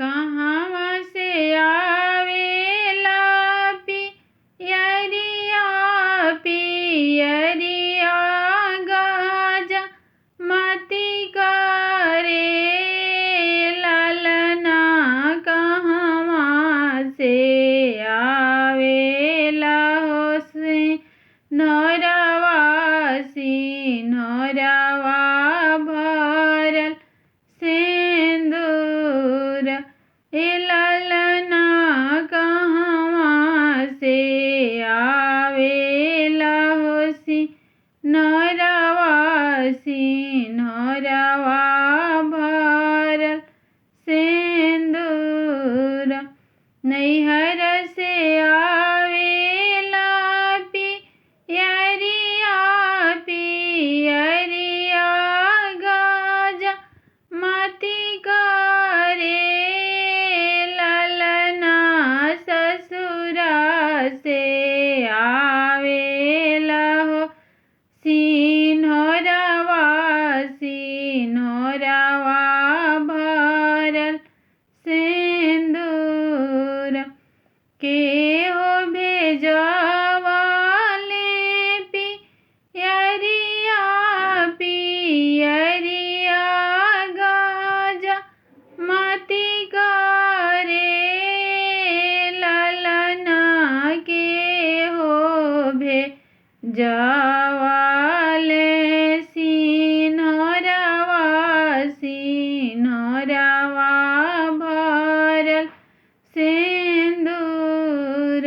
कहवा से आवेला पियरिया पियरिया गाजा मती करे ललना कहवा से आवेला हो से नरवासी नरवा भरल सिंदूर ललना कहवा से आवेला होसी नरवासी नरवा भरल सिंदूर नैहर से आवेला पियरिया पियरिया गाजा मती करे ललना ससुरा से आवेला हो सिन्होरवा सिन्होरवा भरल सिंदूर के हो भेजवाले पियरिया पियरिया गाजा मती करे ललना के हो भेजवाले सिन्होरवा सिन्होरवा भरल सिंदूर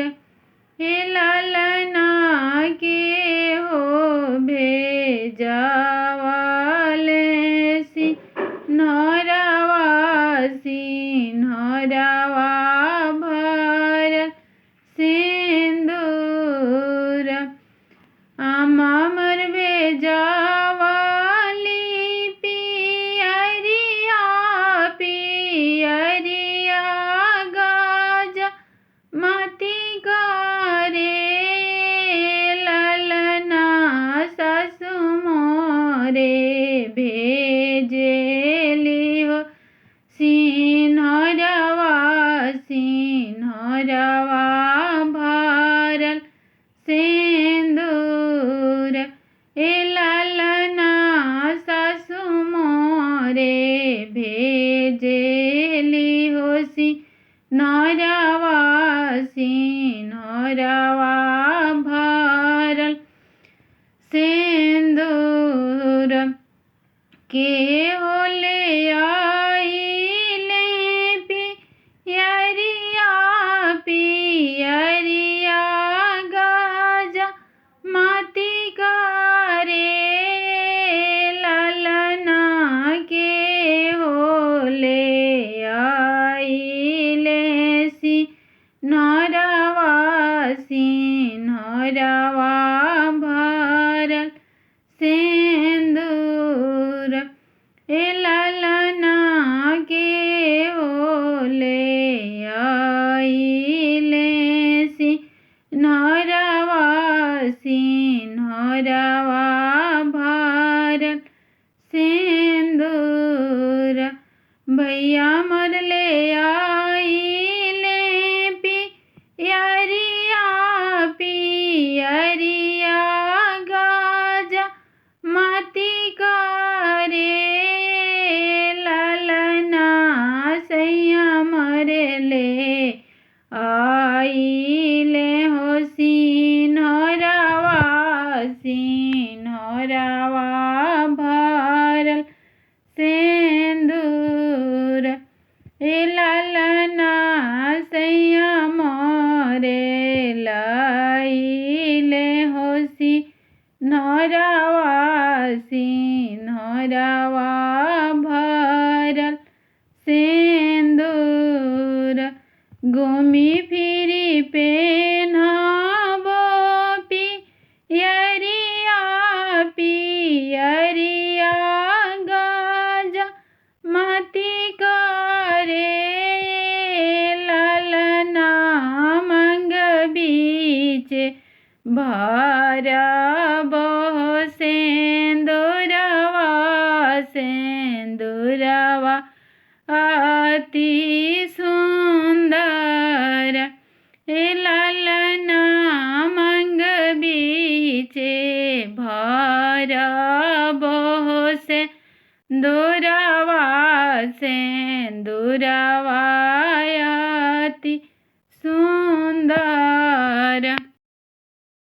ललना के हो भेजवाले सिन्होरवा सिन्होरवा भरल सिंदूर अमर भेजवाली पियरिया पियरिया गाजा मती करे ललना ससु मोरे भेजेली हो सिन्होरवा सिन्होरवा भरल सिंदूर ललना ससु मोरे भेजेली हो सिन्होरवा सिन्होरवा भरल सिंदूर के होले आइले पियरिया पियरिया गाजा मती करे ललना के होले आइले सिन्होरवा सिन्होरवा भरल सिंदूर ललना के होले आइले सिन्होरवा सिन्होरवा भरल सिंदूर भैया मरले आइले पियरिया पियरिया गाजा मती करे ललना सैया मरले आइले हो सिन्होरवा सिन्होरवा भरल सिंदूर ललना सैया मोरे लाइले हो सिन्होरवा सिन्होरवा भरल सिंदूर घूमी फिरी पेन्हाबो पियरिया पियरिया गाजा मती करे ललना मंग बीच भरबो सेंदूरवा सेंदूरवा अति दुरावा सिंदूरवा